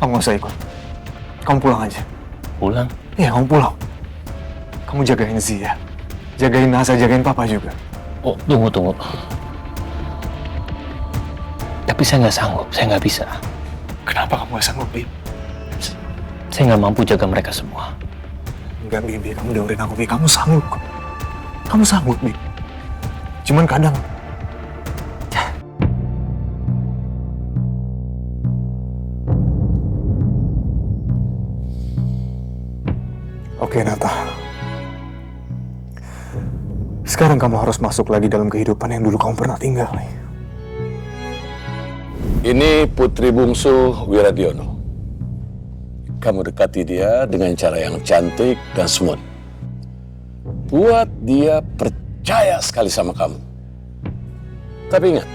Kamu nggak usah ikut. Kamu pulang aja. Pulang? Iya, kamu pulang. Kamu jagain Zia. Jagain Nasa, jagain Papa juga. Oh, tunggu. Tapi saya nggak sanggup, saya nggak bisa. Kenapa kamu nggak sanggup, Bi? Saya nggak mampu jaga mereka semua. Enggak, Bi. Kamu dengerin aku, Bi. Kamu sanggup kok. Kamu sanggup, Bi. Cuman kadang... Oke, Nata. Sekarang kamu harus masuk lagi dalam kehidupan yang dulu kamu pernah tinggal. Ini putri bungsu Wiradiono. Kamu dekati dia dengan cara yang cantik dan smooth. Buat dia percaya sekali sama kamu. Tapi ingat,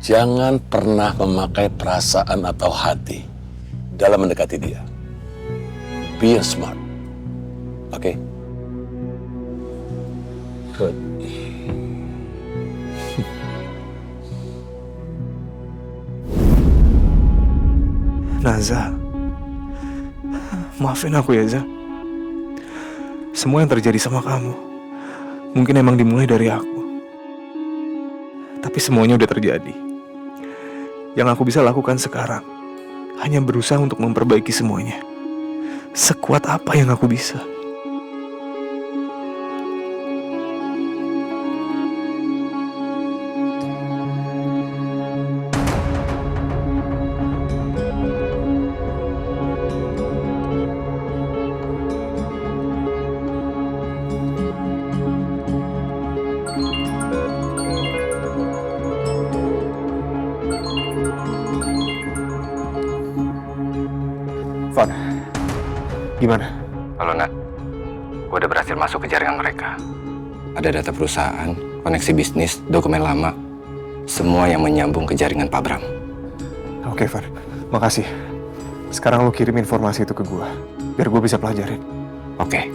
jangan pernah memakai perasaan atau hati dalam mendekati dia. Be smart. Oke? Good. Naza, maafin aku ya, Za. Semua yang terjadi sama kamu mungkin emang dimulai dari aku. Tapi semuanya udah terjadi. Yang aku bisa lakukan sekarang hanya berusaha untuk memperbaiki semuanya. Sekuat apa yang aku bisa. Van, gimana? Halo Nat, gue udah berhasil masuk ke jaringan mereka. Ada data perusahaan, koneksi bisnis, dokumen lama, semua yang menyambung ke jaringan Pak Bram. Oke, Van, makasih. Sekarang lo kirim informasi itu ke gue, biar gue bisa pelajarin. Oke.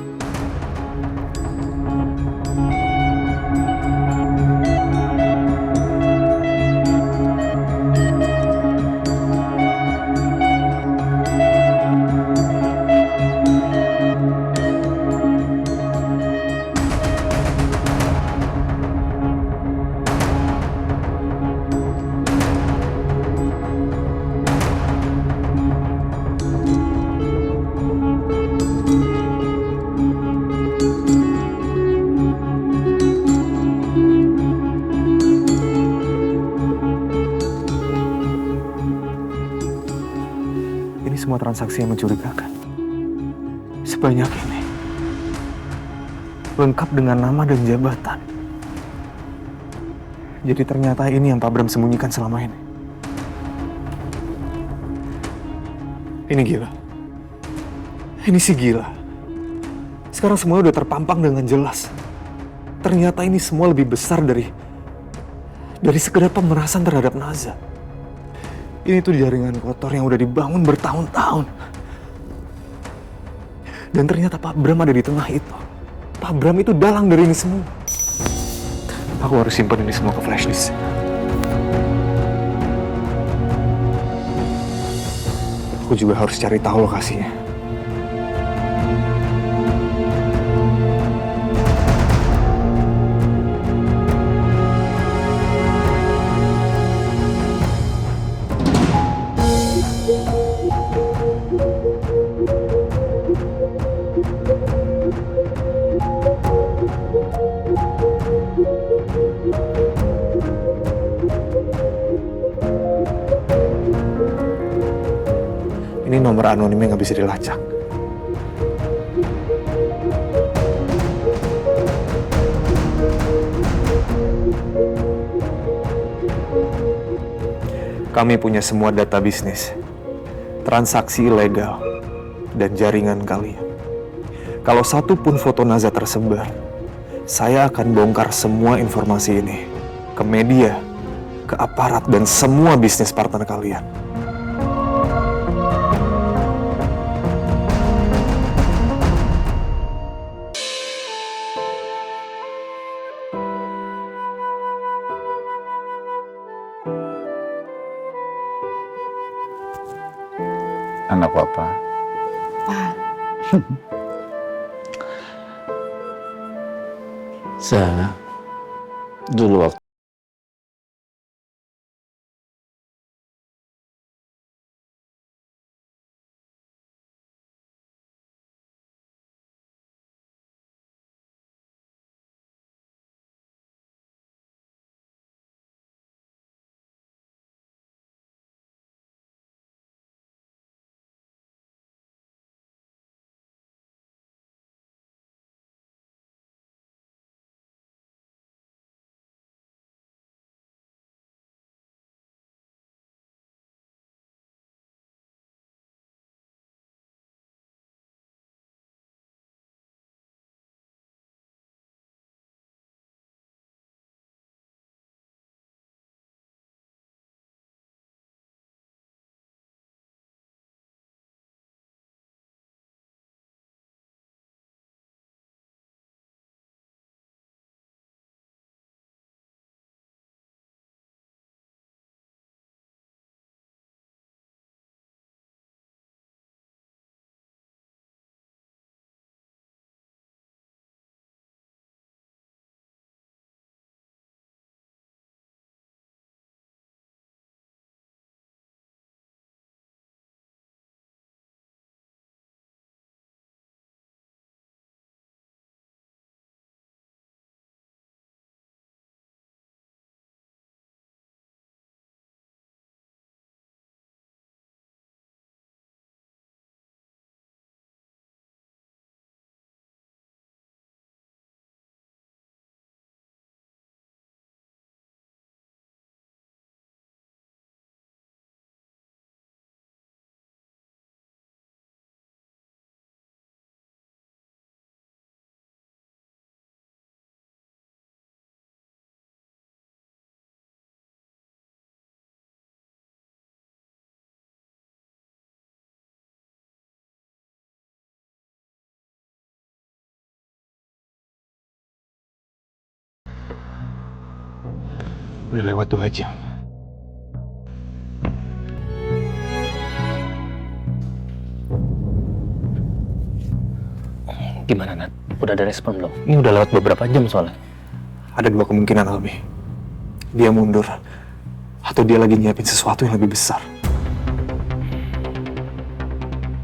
Ini semua transaksi yang mencurigakan. Sebanyak ini. Lengkap dengan nama dan jabatan. Jadi ternyata ini yang Pak Bram sembunyikan selama ini. Ini gila. Ini sih gila. Sekarang semua udah terpampang dengan jelas. Ternyata ini semua lebih besar dari sekedar pemerasan terhadap Naza. Ini tuh jaringan kotor yang udah dibangun bertahun-tahun. Dan ternyata Pak Bram ada di tengah itu. Pak Bram itu dalang dari ini semua. Aku harus simpan ini semua ke flash disk. Aku juga harus cari tahu lokasinya. Ini nomor anonim yang nggak bisa dilacak. Kami punya semua data bisnis, transaksi ilegal, dan jaringan kalian. Kalau satu pun foto Naza tersebar, saya akan bongkar semua informasi ini ke media, ke aparat, dan semua bisnis partner kalian. anak papa. Pak, Dulu waktu Udah lewat 2 jam. Gimana, Nat? Udah ada respon belum? Ini udah lewat beberapa jam soalnya. Ada 2 kemungkinan, Albi. Dia mundur, atau dia lagi nyiapin sesuatu yang lebih besar.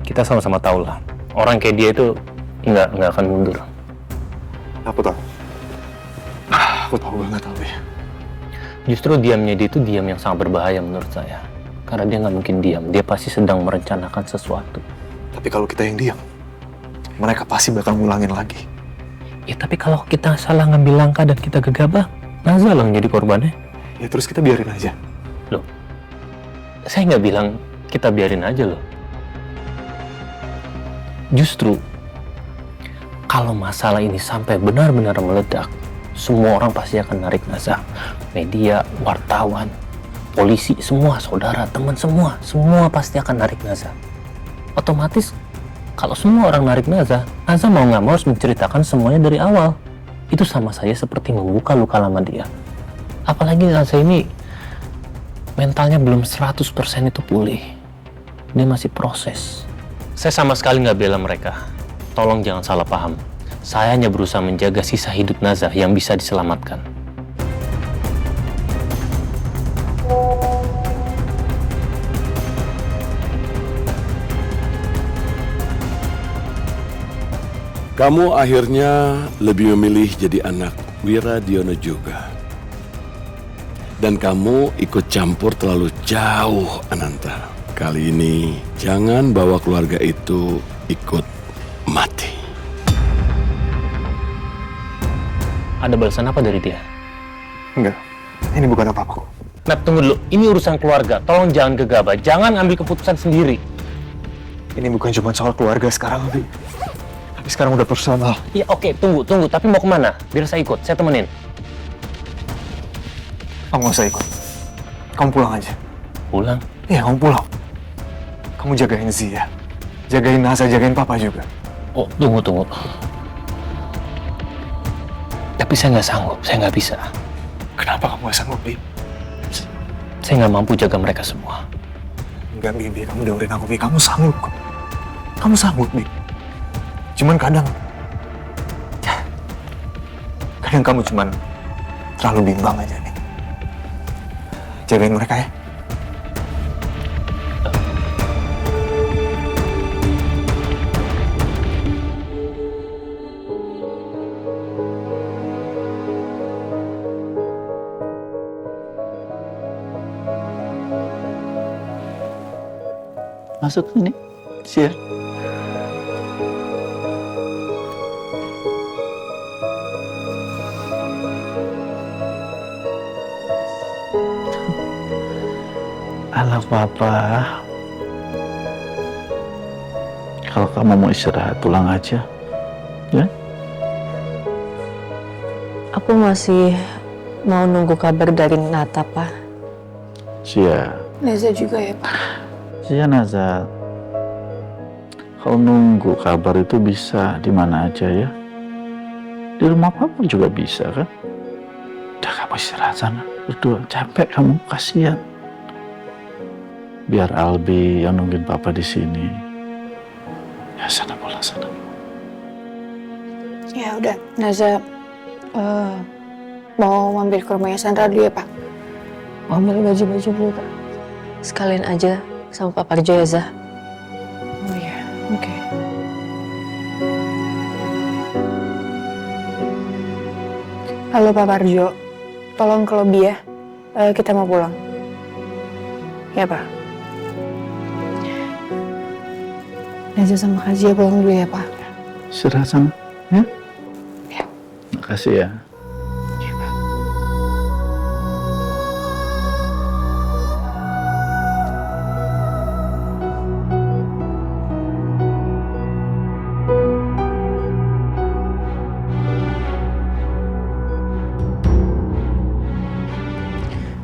Kita sama-sama tahu lah, orang kayak dia itu nggak akan mundur. Aku tahu. Aku tahu banget, Albi. Justru diamnya dia itu diam yang sangat berbahaya menurut saya. Karena dia nggak mungkin diam, dia pasti sedang merencanakan sesuatu. Tapi kalau kita yang diam, mereka pasti bakal ngulangin lagi. Ya tapi kalau kita salah ngambil langkah dan kita gegabah, Nazar lah yang jadi korbannya. Ya terus kita biarin aja. Loh, saya nggak bilang kita biarin aja loh. Justru, kalau masalah ini sampai benar-benar meledak, semua orang pasti akan narik Nazar. Media, wartawan, polisi, semua, saudara, teman, semua pasti akan narik Nazar. Otomatis, kalau semua orang narik Nazar mau nggak mau harus menceritakan semuanya dari awal. Itu sama saja seperti membuka luka lama dia. Apalagi Nazar ini mentalnya belum 100% itu pulih. Dia masih proses. Saya sama sekali nggak bela mereka. Tolong jangan salah paham. Saya hanya berusaha menjaga sisa hidup Nazar yang bisa diselamatkan. Kamu akhirnya lebih memilih jadi anak Wiradiono juga. Dan kamu ikut campur terlalu jauh, Ananta. Kali ini jangan bawa keluarga itu ikut mati. Ada balasan apa dari dia? Enggak, ini bukan apa-apa kok. Nah, tunggu dulu. Ini urusan keluarga. Tolong jangan gegabah. Jangan ambil keputusan sendiri. Ini bukan cuma soal keluarga sekarang, Abi. Tapi sekarang udah personal. Ya oke, tunggu. Tapi mau kemana? Biar saya ikut. Saya temenin. Kamu nggak usah ikut. Kamu pulang aja. Pulang? Iya, kamu pulang. Kamu jagain Zia. Jagain Nasa, jagain Papa juga. Oh, tunggu. Tapi saya nggak sanggup. Saya nggak bisa. Kenapa kamu nggak sanggup, Bi? Saya nggak mampu jaga mereka semua. Enggak, Bi. Kamu dengerin aku, Bi. Kamu sanggup kok. Kamu sanggup, Bi. Cuman kadang kamu cuman terlalu bimbang aja nih. Jagain mereka ya. Masuk sini. Siap. Alah papa. Kalau kamu mau istirahat pulang aja. Ya? Aku masih mau nunggu kabar dari Nata, Pak. Siap. Neza juga ya, Pak. Iya Nazar, kalau nunggu kabar itu bisa di mana aja ya. Di rumah papa juga bisa kan. Udah kamu istirahat sana berdua, capek kamu, kasihan. Biar Albi yang nungguin papa di sini. Ya sana pulang sana. Ya udah, Neza mau mampir ke rumahnya Sandra dulu ya, Pak. Mau ambil baju-baju dulu, Pak. Sekalian aja sama Pak Parjo ya, Zah. Oh iya, oke. Halo Pak Parjo, tolong ke lobby ya. Kita mau pulang. Ya, Pak. Neza sama Kazia pulang dulu ya, Pak. Istirahat sana, ya? Ya. Makasih ya.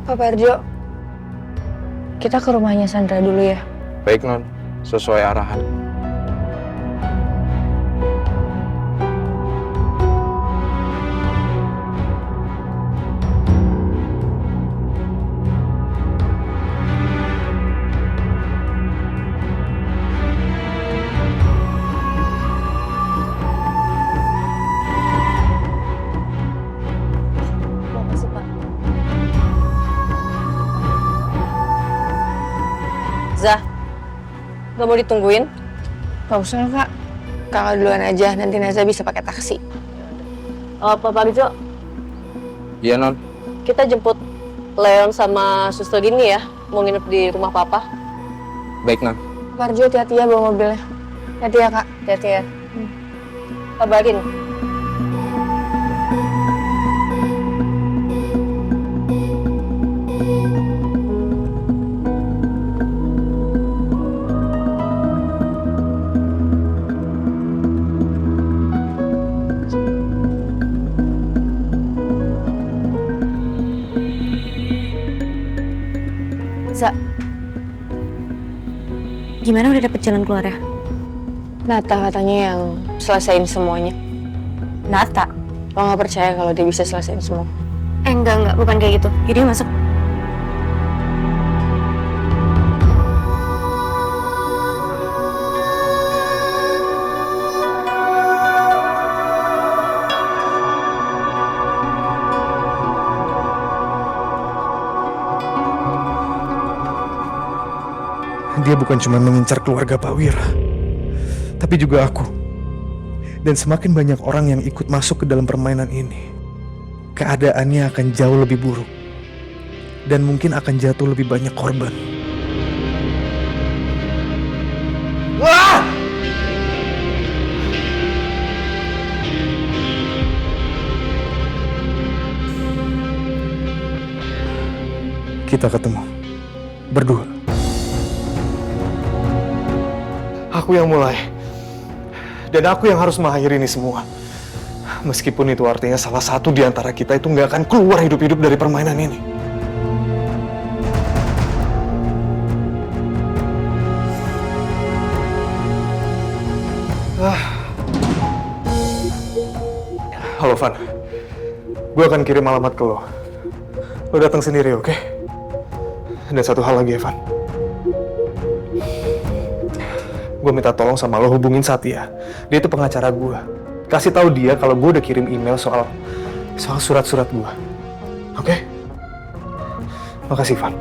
Pak Parjo, kita ke rumahnya Sandra dulu ya. Baik, Non. Sesuai arahan. Makasih, Pak. Zah, nggak mau ditungguin? Nggak usah, Kak. Kakak duluan aja, nanti Neza bisa pakai taksi. Pak Parjo, Iya, Non. kita jemput Leon sama suster gini ya, mau nginep di rumah Papa. Baik, Non. Pak Parjo, hati-hati ya bawa mobilnya. Hati ya, Kak. Hati-hati ya. Kabarin. Za, gimana udah dapet jalan keluar ya? Nata katanya yang selesaiin semuanya. Nata? Lo nggak percaya kalau dia bisa selesaiin semua? Enggak, bukan kayak gitu. Jadi masuk. Dia bukan cuma mengincar keluarga Pak Wira, tapi juga aku. Dan semakin banyak orang yang ikut masuk ke dalam permainan ini, keadaannya akan jauh lebih buruk. Dan mungkin akan jatuh lebih banyak korban. Wah! Kita ketemu berdua. Aku yang mulai. Dan aku yang harus mengakhiri ini semua. Meskipun itu artinya salah satu di antara kita itu nggak akan keluar hidup-hidup dari permainan ini. Halo, Van. Gue akan kirim alamat ke lo. Lo datang sendiri, oke? Dan satu hal lagi, Evan. gue minta tolong sama lo hubungin Satya. Dia itu pengacara gue. Kasih tahu dia kalau gue udah kirim email soal surat-surat gue. Oke? Makasih, Van.